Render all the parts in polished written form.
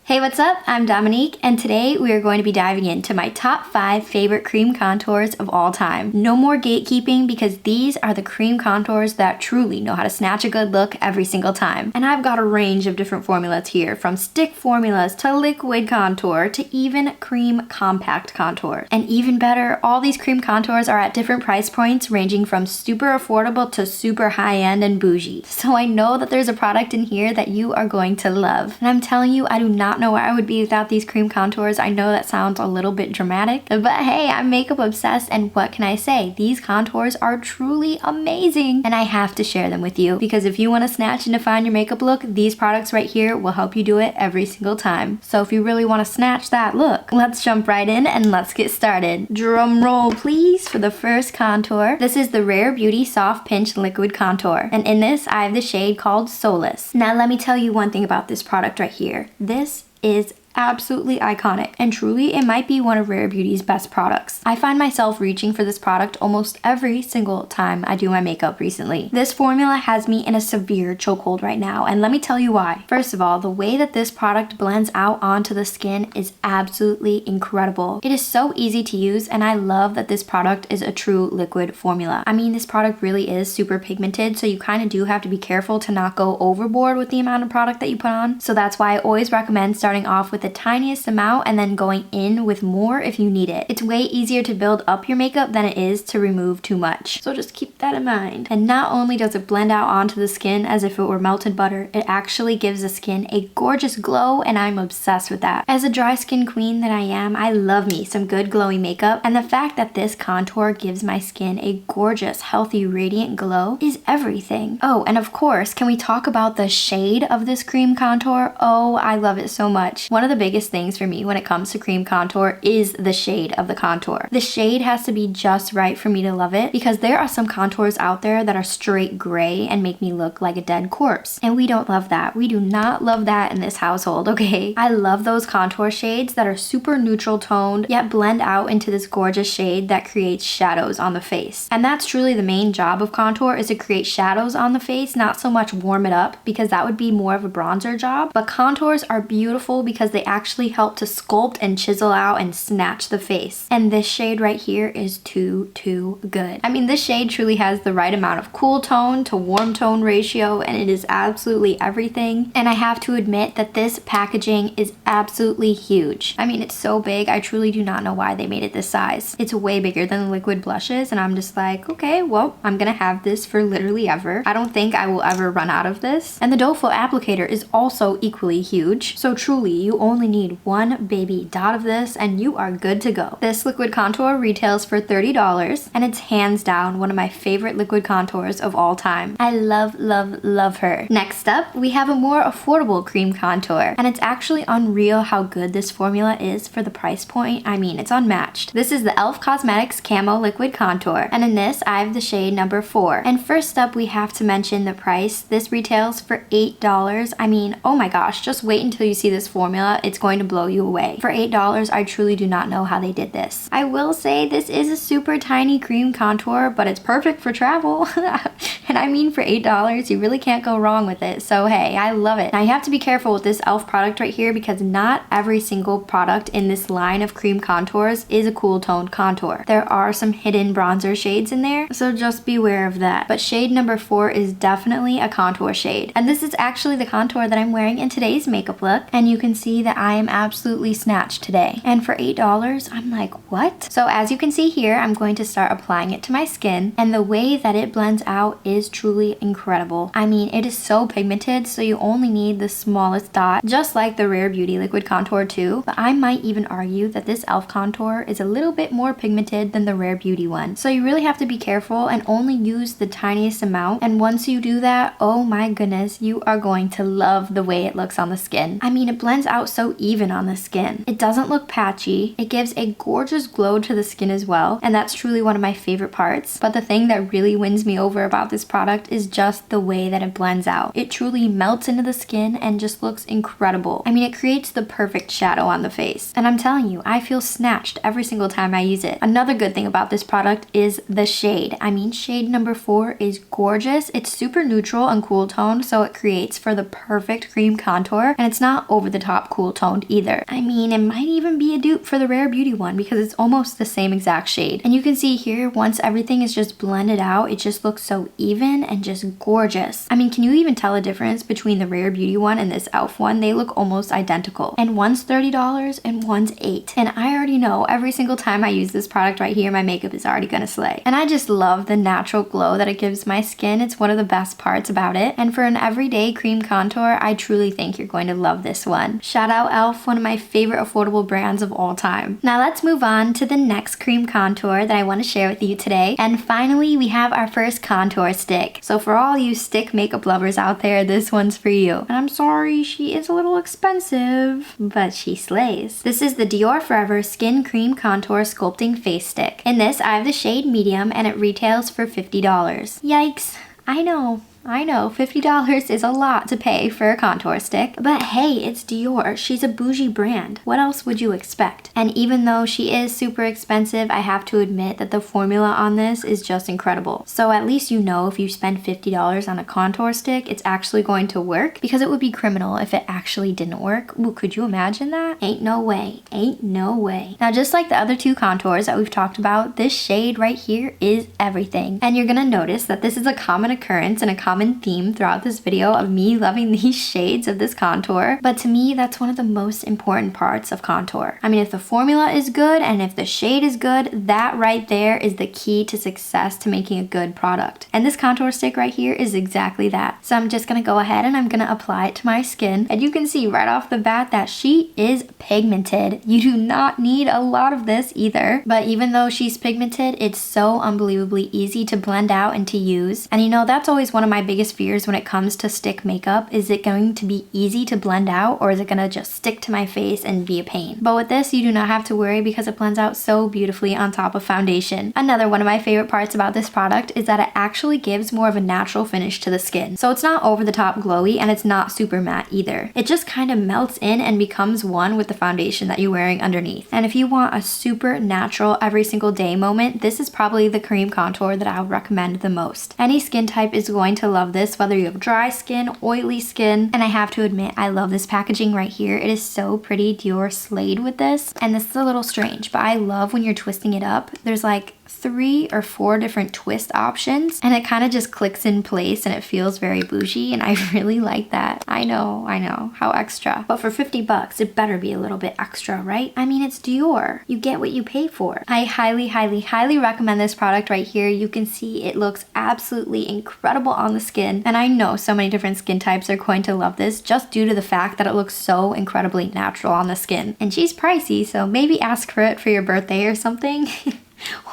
Hey, what's up? I'm Dominique, and today we are going to be diving into my top 5 favorite cream contours of all time. No more gatekeeping, because these are the cream contours that truly know how to snatch a good look every single time. And I've got a range of different formulas here, from stick formulas to liquid contour to even cream compact contour. And even better, all these cream contours are at different price points, ranging from super affordable to super high-end and bougie. So I know that there's a product in here that you are going to love. And I'm telling you, I do not know where I would be without these cream contours. I know that sounds a little bit dramatic, but hey, I'm makeup obsessed, and what can I say? These contours are truly amazing, and I have to share them with you, because if you want to snatch and define your makeup look, these products right here will help you do it every single time. So if you really want to snatch that look, let's jump right in and let's get started. Drum roll please for the first contour. This is the Rare Beauty Soft Pinch Liquid Contour, and in this I have the shade called Solace. Now let me tell you one thing about this product right here. This is absolutely iconic, and truly it might be one of Rare Beauty's best products. I find myself reaching for this product almost every single time I do my makeup recently. This formula has me in a severe chokehold right now, and let me tell you why. First of all, the way that this product blends out onto the skin is absolutely incredible. It is so easy to use, and I love that this product is a true liquid formula. I mean, this product really is super pigmented, so you kind of do have to be careful to not go overboard with the amount of product that you put on. So that's why I always recommend starting off with the tiniest amount and then going in with more if you need it. It's way easier to build up your makeup than it is to remove too much. So just keep that in mind. And not only does it blend out onto the skin as if it were melted butter, it actually gives the skin a gorgeous glow, and I'm obsessed with that. As a dry skin queen that I am, I love me some good glowy makeup, and the fact that this contour gives my skin a gorgeous, healthy, radiant glow is everything. Oh, and of course, can we talk about the shade of this cream contour? Oh, I love it so much. One of the biggest things for me when it comes to cream contour is the shade of the contour. The shade has to be just right for me to love it, because there are some contours out there that are straight gray and make me look like a dead corpse, and we don't love that. We do not love that in this household, okay? I love those contour shades that are super neutral toned yet blend out into this gorgeous shade that creates shadows on the face. And that's truly the main job of contour, is to create shadows on the face, not so much warm it up, because that would be more of a bronzer job. But contours are beautiful because they actually help to sculpt and chisel out and snatch the face. And this shade right here is too good. I mean, this shade truly has the right amount of cool tone to warm tone ratio, and it is absolutely everything. And I have to admit that this packaging is absolutely huge. I mean, it's so big, I truly do not know why they made it this size. It's way bigger than the liquid blushes, and I'm just like, okay, well, I'm gonna have this for literally ever. I don't think I will ever run out of this. And the doe foot applicator is also equally huge, so truly you only need one baby dot of this and you are good to go. This liquid contour retails for $30, and it's hands down one of my favorite liquid contours of all time. I love her. Next up, we have a more affordable cream contour, and it's actually unreal how good this formula is for the price point. I mean, it's unmatched. This is the e.l.f. Cosmetics Camo Liquid Contour, and in this I have the shade number 4. And first up, we have to mention the price. This retails for $8. I mean, oh my gosh, just wait until you see this formula. It's going to blow you away. For $8, I truly do not know how they did this. I will say this is a super tiny cream contour, but it's perfect for travel. And I mean, for $8, you really can't go wrong with it. So hey, I love it. Now you have to be careful with this e.l.f. product right here, because not every single product in this line of cream contours is a cool toned contour. There are some hidden bronzer shades in there, so just beware of that. But shade number 4 is definitely a contour shade. And this is actually the contour that I'm wearing in today's makeup look, and you can see that I am absolutely snatched today. And for $8, I'm like, what? So as you can see here, I'm going to start applying it to my skin, and the way that it blends out is truly incredible. I mean, it is so pigmented, so you only need the smallest dot, just like the Rare Beauty liquid contour too. But I might even argue that this e.l.f. contour is a little bit more pigmented than the Rare Beauty one. So you really have to be careful and only use the tiniest amount. And once you do that, oh my goodness, you are going to love the way it looks on the skin. I mean, it blends out so even on the skin. It doesn't look patchy. It gives a gorgeous glow to the skin as well, and that's truly one of my favorite parts. But the thing that really wins me over about this product is just the way that it blends out. It truly melts into the skin and just looks incredible. I mean, it creates the perfect shadow on the face. And I'm telling you, I feel snatched every single time I use it. Another good thing about this product is the shade. I mean, shade number 4 is gorgeous. It's super neutral and cool toned, so it creates for the perfect cream contour, and it's not over the top cool cool toned either. I mean, it might even be a dupe for the Rare Beauty one because it's almost the same exact shade. And you can see here, once everything is just blended out, it just looks so even and just gorgeous. I mean, can you even tell a difference between the Rare Beauty one and this e.l.f. one? They look almost identical. And one's $30 and one's $8. And I already know every single time I use this product right here, my makeup is already gonna slay. And I just love the natural glow that it gives my skin. It's one of the best parts about it. And for an everyday cream contour, I truly think you're going to love this one. Shout out e.l.f., one of my favorite affordable brands of all time. Now let's move on to the next cream contour that I want to share with you today. And finally, we have our first contour stick. So for all you stick makeup lovers out there, this one's for you. And I'm sorry, she is a little expensive, but she slays. This is the DIOR Forever Skin Cream Contour Sculpting Face Stick. In this, I have the shade medium and it retails for $50. Yikes. I know, $50 is a lot to pay for a contour stick, but hey, it's DIOR. She's a bougie brand. What else would you expect? And even though she is super expensive, I have to admit that the formula on this is just incredible. So at least you know if you spend $50 on a contour stick, it's actually going to work, because it would be criminal if it actually didn't work. Ooh, could you imagine that? Ain't no way. Ain't no way. Now, just like the other two contours that we've talked about, this shade right here is everything. And you're gonna notice that this is a common occurrence and a common theme throughout this video of me loving these shades of this contour, but to me that's one of the most important parts of contour. I mean, if the formula is good and if the shade is good, that right there is the key to success to making a good product. And this contour stick right here is exactly that. So I'm just gonna go ahead and I'm gonna apply it to my skin, and you can see right off the bat that she is pigmented. You do not need a lot of this either, but even though she's pigmented, it's so unbelievably easy to blend out and to use. And you know, that's always one of my biggest fears when it comes to stick makeup. Is it going to be easy to blend out, or is it gonna just stick to my face and be a pain? But with this, you do not have to worry because it blends out so beautifully on top of foundation. Another one of my favorite parts about this product is that it actually gives more of a natural finish to the skin. So it's not over the top glowy and it's not super matte either. It just kind of melts in and becomes one with the foundation that you're wearing underneath. And if you want a super natural every single day moment, this is probably the cream contour that I would recommend the most. Any skin type is going to love this, whether you have dry skin, oily skin. And I have to admit, I love this packaging right here. It is so pretty. DIOR slayed with this. And this is a little strange, but I love when you're twisting it up. There's like 3 or 4 different twist options, and it kind of just clicks in place and it feels very bougie, and I really like that. I know, how extra. But for $50, it better be a little bit extra, right? I mean, it's DIOR. You get what you pay for. I highly recommend this product right here. You can see it looks absolutely incredible on the skin, and I know so many different skin types are going to love this just due to the fact that it looks so incredibly natural on the skin. And she's pricey, so maybe ask for it for your birthday or something.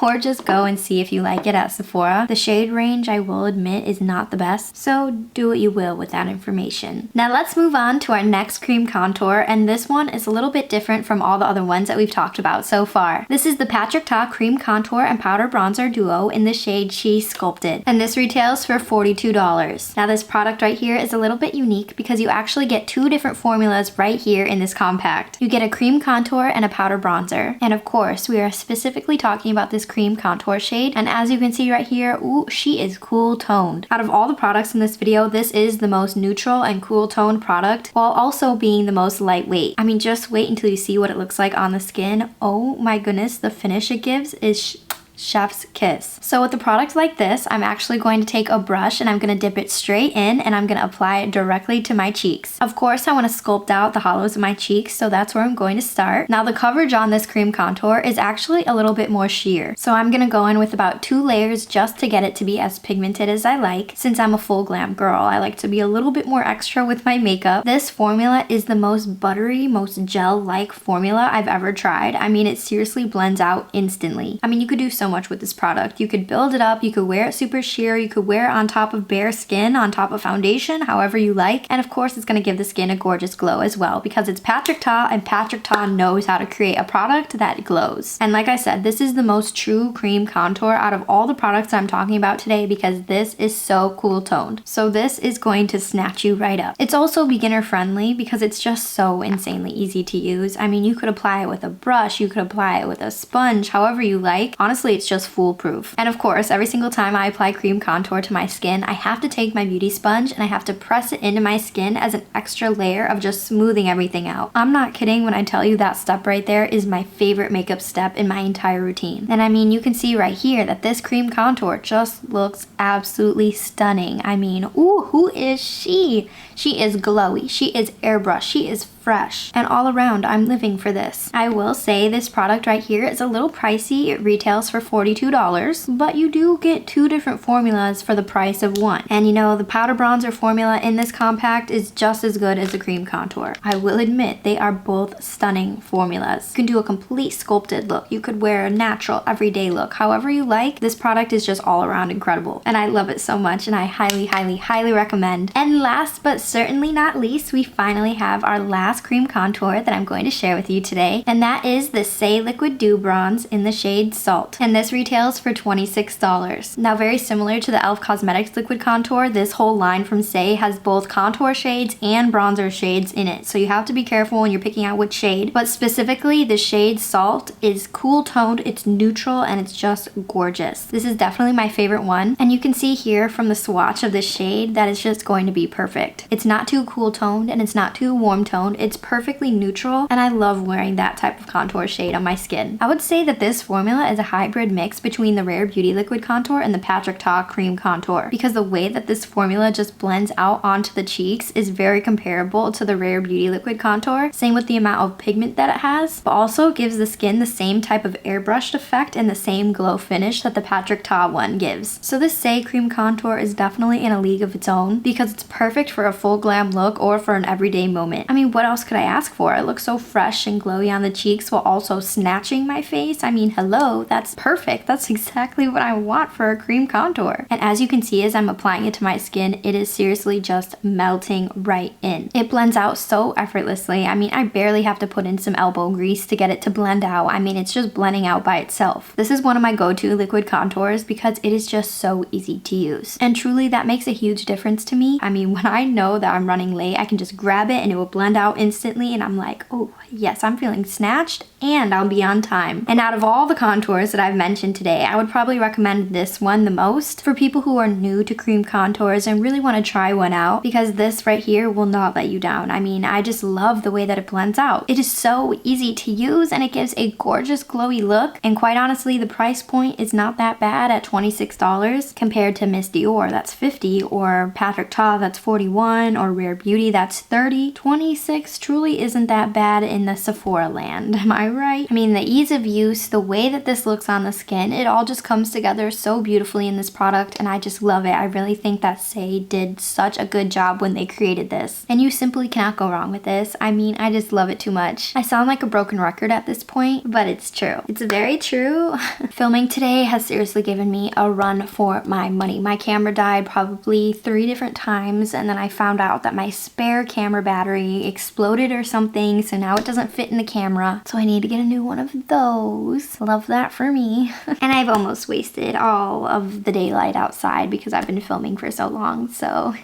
Or just go and see if you like it at Sephora. The shade range, I will admit, is not the best, so do what you will with that information. Now let's move on to our next cream contour, and this one is a little bit different from all the other ones that we've talked about so far. This is the Patrick Ta Cream Contour and Powder Bronzer Duo in the shade She Sculpted, and this retails for $42. Now this product right here is a little bit unique because you actually get 2 different formulas right here in this compact. You get a cream contour and a powder bronzer, and of course we are specifically talking about this cream contour shade, and as you can see right here, ooh, she is cool toned. Out of all the products in this video, this is the most neutral and cool toned product while also being the most lightweight. I mean, just wait until you see what it looks like on the skin. Oh my goodness, the finish it gives is chef's kiss. So with a product like this, I'm actually going to take a brush and I'm going to dip it straight in and I'm going to apply it directly to my cheeks. Of course, I want to sculpt out the hollows of my cheeks, so that's where I'm going to start. Now the coverage on this cream contour is actually a little bit more sheer. So I'm going to go in with about 2 layers just to get it to be as pigmented as I like. Since I'm a full glam girl, I like to be a little bit more extra with my makeup. This formula is the most buttery, most gel-like formula I've ever tried. I mean, it seriously blends out instantly. I mean, you could do so much with this product. You could build it up, you could wear it super sheer, you could wear it on top of bare skin, on top of foundation, however you like. And of course, it's going to give the skin a gorgeous glow as well because it's Patrick Ta, and Patrick Ta knows how to create a product that glows. And like I said, this is the most true cream contour out of all the products I'm talking about today because this is so cool toned. So this is going to snatch you right up. It's also beginner friendly because it's just so insanely easy to use. I mean, you could apply it with a brush, you could apply it with a sponge, however you like. Honestly, basically it's just foolproof. And of course, every single time I apply cream contour to my skin, I have to take my beauty sponge and I have to press it into my skin as an extra layer of just smoothing everything out. I'm not kidding when I tell you that step right there is my favorite makeup step in my entire routine. And I mean, you can see right here that this cream contour just looks absolutely stunning. I mean, ooh, who is she? She is glowy, she is airbrush, she is fresh, and all around I'm living for this. I will say this product right here is a little pricey. It retails for $42, but you do get 2 different formulas for the price of one. And you know, the powder bronzer formula in this compact is just as good as the cream contour. I will admit they are both stunning formulas. You can do a complete sculpted look. You could wear a natural everyday look. However you like, this product is just all around incredible. And I love it so much and I highly, highly, highly recommend. And last but certainly not least, we finally have our last cream contour that I'm going to share with you today, and that is the Say Liquid Dew Bronze in the shade Salt, and this retails for $26. Now, very similar to the e.l.f. Cosmetics liquid contour, this whole line from Say has both contour shades and bronzer shades in it, so you have to be careful when you're picking out which shade, but specifically the shade Salt is cool toned, it's neutral, and it's just gorgeous. This is definitely my favorite one, and you can see here from the swatch of this shade that it's just going to be perfect. It's not too cool toned and it's not too warm toned. It's perfectly neutral, and I love wearing that type of contour shade on my skin. I would say that this formula is a hybrid mix between the Rare Beauty liquid contour and the Patrick Ta cream contour, because the way that this formula just blends out onto the cheeks is very comparable to the Rare Beauty liquid contour. Same with the amount of pigment that it has, but also gives the skin the same type of airbrushed effect and the same glow finish that the Patrick Ta one gives. So this Say cream contour is definitely in a league of its own because it's perfect for a full glam look or for an everyday moment. I mean, what else could I ask for? It looks so fresh and glowy on the cheeks while also snatching my face. I mean, hello, that's perfect. That's exactly what I want for a cream contour. And as you can see as I'm applying it to my skin, it is seriously just melting right in. It blends out so effortlessly. I mean, I barely have to put in some elbow grease to get it to blend out. I mean, it's just blending out by itself. This is one of my go-to liquid contours because it is just so easy to use. And truly, that makes a huge difference to me. I mean, when I know that I'm running late, I can just grab it and it will blend out instantly, and I'm like, oh yes, I'm feeling snatched and I'll be on time. And out of all the contours that I've mentioned today, I would probably recommend this one the most for people who are new to cream contours and really want to try one out, because this right here will not let you down. I mean, I just love the way that it blends out. It is so easy to use and it gives a gorgeous glowy look, and quite honestly, the price point is not that bad at $26 compared to Miss Dior, that's $50, or Patrick Ta, that's $41, or Rare Beauty, that's $30. $26 truly isn't that bad in the Sephora land, am I right? I mean, the ease of use, the way that this looks on the skin, it all just comes together so beautifully in this product, and I just love it. I really think that Say did such a good job when they created this, and you simply cannot go wrong with this. I mean, I just love it too much. I sound like a broken record at this point, but it's true. It's very true. Filming today has seriously given me a run for my money. My camera died probably 3 different times, and then I found out that my spare camera battery exploded or something, so now it doesn't fit in the camera, so I need to get a new one of those. Love that for me. And I've almost wasted all of the daylight outside because I've been filming for so long, so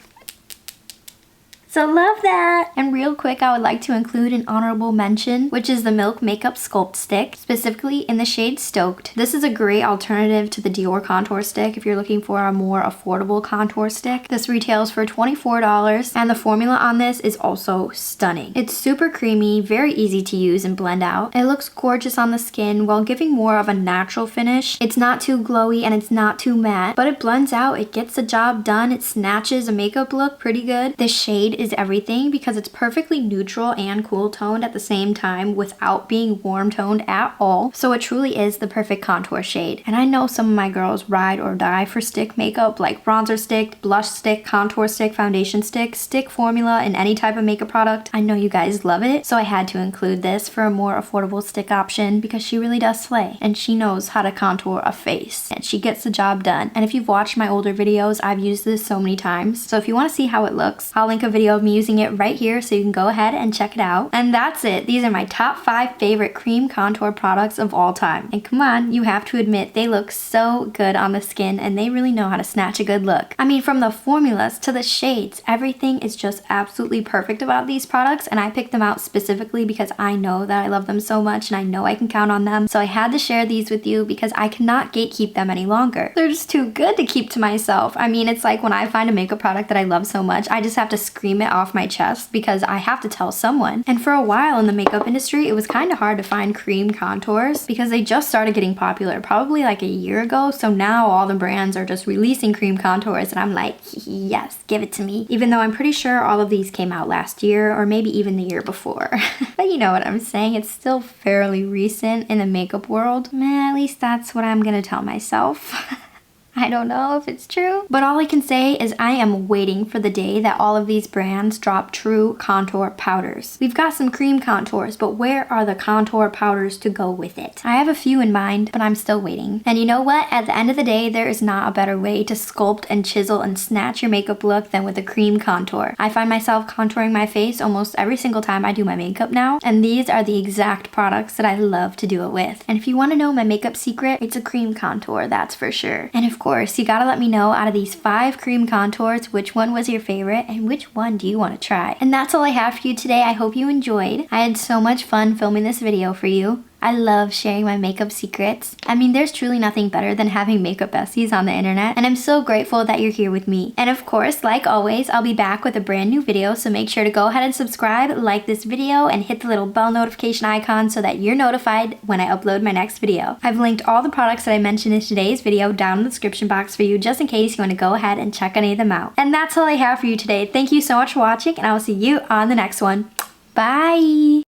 love that. And real quick, I would like to include an honorable mention, which is the Milk Makeup Sculpt Stick, specifically in the shade Stoked. This is a great alternative to the Dior contour stick if you're looking for a more affordable contour stick. This retails for $24, and the formula on this is also stunning. It's super creamy, very easy to use and blend out. It looks gorgeous on the skin while giving more of a natural finish. It's not too glowy and it's not too matte, but it blends out, it gets the job done, it snatches a makeup look pretty good. This shade is everything because it's perfectly neutral and cool toned at the same time without being warm toned at all. So it truly is the perfect contour shade. And I know some of my girls ride or die for stick makeup, like bronzer stick, blush stick, contour stick, foundation stick, stick formula in any type of makeup product. I know you guys love it, so I had to include this for a more affordable stick option because she really does slay and she knows how to contour a face and she gets the job done. And if you've watched my older videos, I've used this so many times. So if you want to see how it looks, I'll link a video video of me using it right here, so you can go ahead and check it out. And that's it. These are my top 5 favorite cream contour products of all time. And come on, you have to admit they look so good on the skin, and they really know how to snatch a good look. I mean, from the formulas to the shades, everything is just absolutely perfect about these products, and I picked them out specifically because I know that I love them so much and I know I can count on them. So I had to share these with you because I cannot gatekeep them any longer. They're just too good to keep to myself. I mean, it's like when I find a makeup product that I love so much, I just have to scream it off my chest because I have to tell someone. And for a while in the makeup industry, it was kind of hard to find cream contours because they just started getting popular probably like a year ago. So now all the brands are just releasing cream contours, and I'm like, yes, give it to me. Even though I'm pretty sure all of these came out last year or maybe even the year before. But you know what I'm saying, it's still fairly recent in the makeup world. At least that's what I'm gonna tell myself. I don't know if it's true, but all I can say is I am waiting for the day that all of these brands drop true contour powders. We've got some cream contours, but where are the contour powders to go with it? I have a few in mind, but I'm still waiting. And you know what? At the end of the day, there is not a better way to sculpt and chisel and snatch your makeup look than with a cream contour. I find myself contouring my face almost every single time I do my makeup now, and these are the exact products that I love to do it with. And if you want to know my makeup secret, it's a cream contour, that's for sure. And of course, you gotta let me know out of these 5 cream contours, which one was your favorite and which one do you want to try. And that's all I have for you today. I hope you enjoyed. I had so much fun filming this video for you. I love sharing my makeup secrets. I mean, there's truly nothing better than having makeup besties on the internet, and I'm so grateful that you're here with me. And of course, like always, I'll be back with a brand new video, so make sure to go ahead and subscribe, like this video, and hit the little bell notification icon so that you're notified when I upload my next video. I've linked all the products that I mentioned in today's video down in the description box for you, just in case you want to go ahead and check any of them out. And that's all I have for you today. Thank you so much for watching, and I will see you on the next one. Bye!